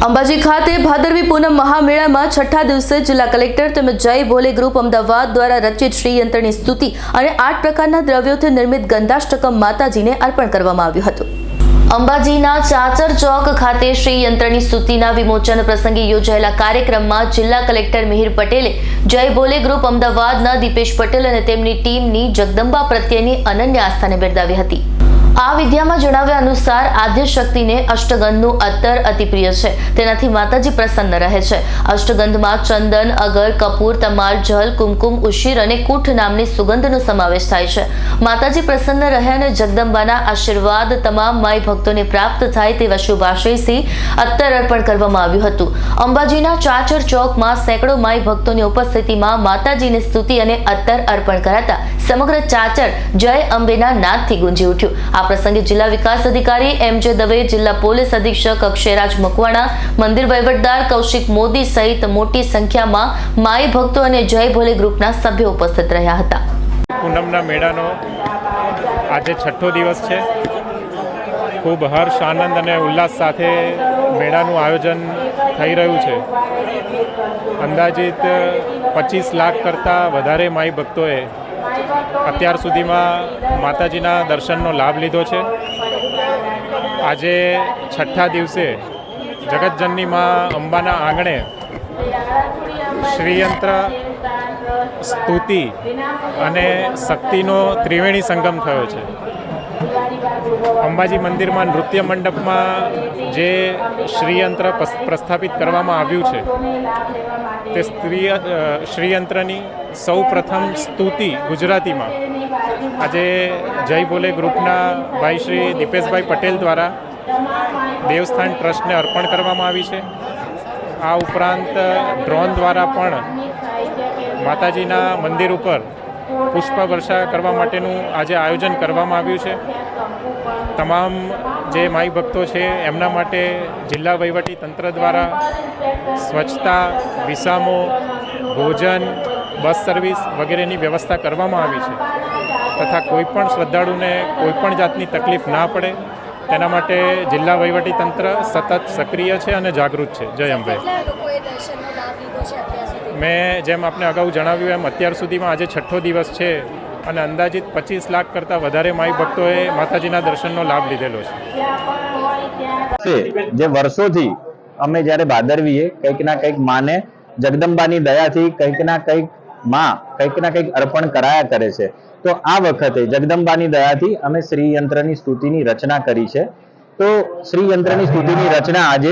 અંબાજી ખાતે ભાદરવી પૂનમ મહામેળામાં છઠ્ઠા દિવસે જિલ્લા કલેક્ટર તેમજ જય ભોલે ગ્રુપ અમદાવાદ દ્વારા રચિત શ્રી યંત્રની સ્તુતિ અને 8 પ્રકારના દ્રવ્યોથી નિર્મિત ગંધાષ્ટકમ માતાજીને અર્પણ કરવામાં આવ્યું હતું। અંબાજીના ચાચર ચોક ખાતે શ્રી યંત્રની સ્તુતિના વિમોચન પ્રસંગે યોજાયેલા કાર્યક્રમમાં જિલ્લા કલેક્ટર મિહિર પટેલે જય ભોલે ગ્રુપ અમદાવાદના દીપેશ પટેલ અને તેમની ટીમની જગદંબા પ્રત્યેની અનન્ય આસ્થાને બિરદાવી હતી। આ વિદ્યામાં જણાવ્યા અનુસાર આદ્ય શક્તિને અષ્ટગંધનું અત્તર અતિ પ્રિય છે, તેનાથી માતાજી પ્રસન્ન રહે છે। અષ્ટગંધમાં ચંદન, અગર, કપૂર, તમાલ, જલ, કુમકુમ, ઉશીર અને કૂઠ નામની સુગંધનો સમાવેશ થાય છે। માતાજી પ્રસન્ન રહે અને જગદંબાના આશીર્વાદ તમામ માઈ ભક્તોને પ્રાપ્ત થાય તેવા શુભ આશયથી અત્તર અર્પણ કરવામાં આવ્યું હતું। અંબાજીના ચાચર ચોકમાં સેંકડો માઈ ભક્તોની ઉપસ્થિતિમાં માતાજીની સ્તુતિ અને અત્તર અર્પણ કરાતા સમગ્ર ચાચર જય અંબેના નાદથી ગુંજી ઉઠ્યું। આ પ્રસંગે જિલ્લા વિકાસ અધિકારી એમ.જે. દવે, જિલ્લા પોલીસ અધિક્ષક અક્ષયરાજ મકવાણા, મંદિર વહીવટદાર કૌશિક મોદી સહિત મોટી સંખ્યામાં માઈ ભક્તો અને જય ભોલે ગ્રુપના સભ્યો ઉપસ્થિત રહ્યા હતા। પૂનમના મેળાનો આજે છઠ્ઠો દિવસ છે। ખૂબ હર્ષ, આનંદ અને ઉલ્લાસ સાથે મેળાનું આયોજન થઈ રહ્યું છે। અંદાજિત 25 લાખ કરતાં વધારે માઈ ભક્તોએ અત્યાર સુધીમાં માતાજીના દર્શનનો લાભ લીધો છે। આજે છઠ્ઠા દિવસે જગતજનની માં અંબાના આંગણે શ્રીયંત્ર, સ્તુતિ અને શક્તિનો ત્રિવેણી સંગમ થયો છે। અંબાજી મંદિરમાં નૃત્ય મંડપમાં જે શ્રીયંત્ર પ્રસ્થાપિત કરવામાં આવ્યું છે તે શ્રીયંત્રની સૌ પ્રથમ સ્તુતિ ગુજરાતીમાં આજે જય ભોલે ગ્રુપના ભાઈ શ્રી દીપેશભાઈ પટેલ દ્વારા દેવસ્થાન ટ્રસ્ટને અર્પણ કરવામાં આવી છે। આ ઉપરાંત ડ્રોન દ્વારા પણ માતાજીના મંદિર ઉપર પુષ્પ વર્ષા કરવા માટેનું આજે આયોજન કરવામાં આવ્યું છે। તમામ જે માઈ ભક્તો છે એમના માટે જિલ્લા વહીવટી તંત્ર દ્વારા સ્વચ્છતા, વિસામો, ભોજન, બસ સર્વિસ વગેરેની વ્યવસ્થા કરવામાં આવી છે તથા કોઈપણ શ્રદ્ધાળુને કોઈપણ જાતની તકલીફ ના પડે તેના માટે જિલ્લા વહીવટી તંત્ર સતત સક્રિય છે અને જાગૃત છે। જય અંબે। મેં જેમ આપને અગાઉ જણાવ્યું એમ અત્યાર સુધીમાં આજે છઠ્ઠો દિવસ છે અને અંદાજિત 25 લાખ કરતાં વધારે માઈ ભક્તોએ માતાજીના દર્શનનો લાભ લીધેલો છે। જે વર્ષોથી અમે જ્યારે ભાદરવીએ કંઈક ના કંઈક માને જગદંબાની દયાથી કંઈક ના કંઈક અર્પણ કરાયા કરે છે। તો આ વખતે જગદંબાની દયાથી અમે શ્રીયંત્રની સ્તુતિની રચના કરી છે। તો શ્રીયંત્રની સ્તુતિની રચના આજે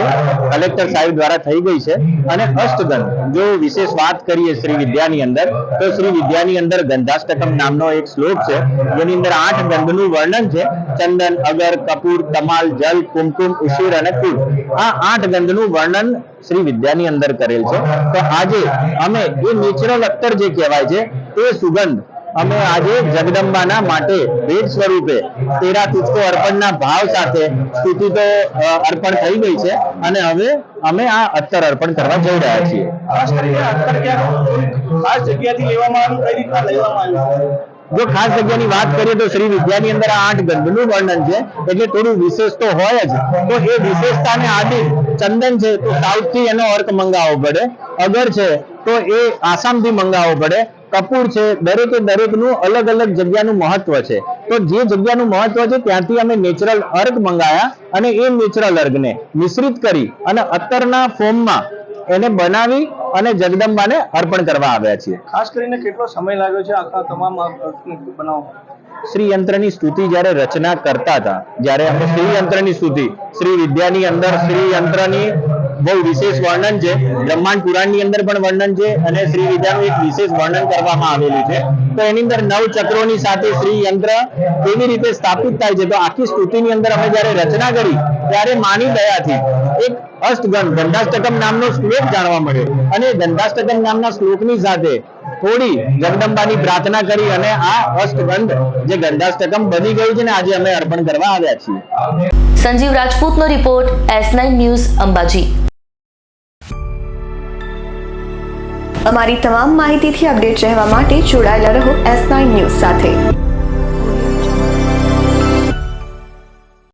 કલેક્ટર સાહેબ દ્વારા થઈ ગઈ છે અને અષ્ટગંધ, જો વિશેષ વાત કરીએ શ્રી વિદ્યાની અંદર, તો શ્રી વિદ્યાની અંદર ગંધાષ્ટકમ નામનો એક શ્લોક છે જેની અંદર 8 ગંધનું વર્ણન છે। ચંદન, અગર, કપૂર, તમાલ, જલ, કુમકુમ, ઉશીર અને કૂઠ, આ 8 ગંધનું વર્ણન શ્રી વિદ્યાની અંદર કરેલ છે। તો આજે અમે એ નેચરલ અત્તર જે કહેવાય છે એ સુગંધ અમે આજે જગદંબાના માટે ભેટ સ્વરૂપે તેરા તુજકો અર્પણના ભાવ સાથે સ્તુતિ તો અર્પણ થઈ ગઈ છે અને હવે અમે આ અત્તર અર્પણ કરવા જઈ રહ્યા છીએ। જો ખાસ જગ્યાની વાત કરીએ તો શ્રી વિદ્યાની અંદર આ 8 ગંધનું વર્ણન છે એટલે થોડું વિશેષ તો હોય જ। તો એ વિશેષતાને આધી ચંદન છે તો સાઉથથી એનો અર્ક મંગાવવો પડે, અગર છે તો એ આસામથી મંગાવવો પડે, કપૂર છે દરેકનું અલગ અલગ જગ્યાનું મહત્વ છે। તો જે જગ્યાનું મહત્વ છે ત્યાંથી અમે નેચરલ અર્ક મંગાયા અને એ નેચરલ અર્કને મિશ્રિત કરી અને અત્તરના ફોર્મમાં એને બનાવી અને જગદંબાને અર્પણ કરવા આવ્યા છીએ। ખાસ કરીને કેટલો સમય લાગ્યો છે આખા તમામ બનાવવા? શ્રીયંત્રની સ્તુતિ જ્યારે રચના કરતા હતા, જ્યારે અમે શ્રીયંત્રની સ્તુતિ શ્રી વિદ્યાની અંદર શ્રીયંત્રની બહુ વિશેષ વર્ણન છે, બ્રહ્માંડ પુરાણની અંદર પણ વર્ણન છે અને શ્રી વિદ્યાનું એક વિશેષ વર્ણન કરવામાં આવેલું છે। તો એની અંદર 9 ચક્રોની સાથે શ્રીયંત્ર કેવી રીતે સ્થાપિત થાય છે, તો આખી સ્તુતિની અંદર અમે જ્યારે રચના કરી ત્યારે માની દયાથી એક અષ્ટગંધ ગંધાષ્ટકમ નામનો શ્લોક જાણવા મળ્યો અને ગંધાષ્ટકમ નામના શ્લોકની સાથે થોડી જગદંબાની પ્રાર્થના કરી અને આ અષ્ટગંધ જે ગંધાષ્ટકમ બની ગયું છે ને આજે અમે અર્પણ કરવા આવ્યા છીએ। સંજીવ રાજપૂતનો રિપોર્ટ, S9 ન્યૂઝ, અંબાજી। અમારી તમામ માહિતીથી અપડેટ રહેવા માટે જોડાયેલા રહો S9 ન્યૂઝ સાથે।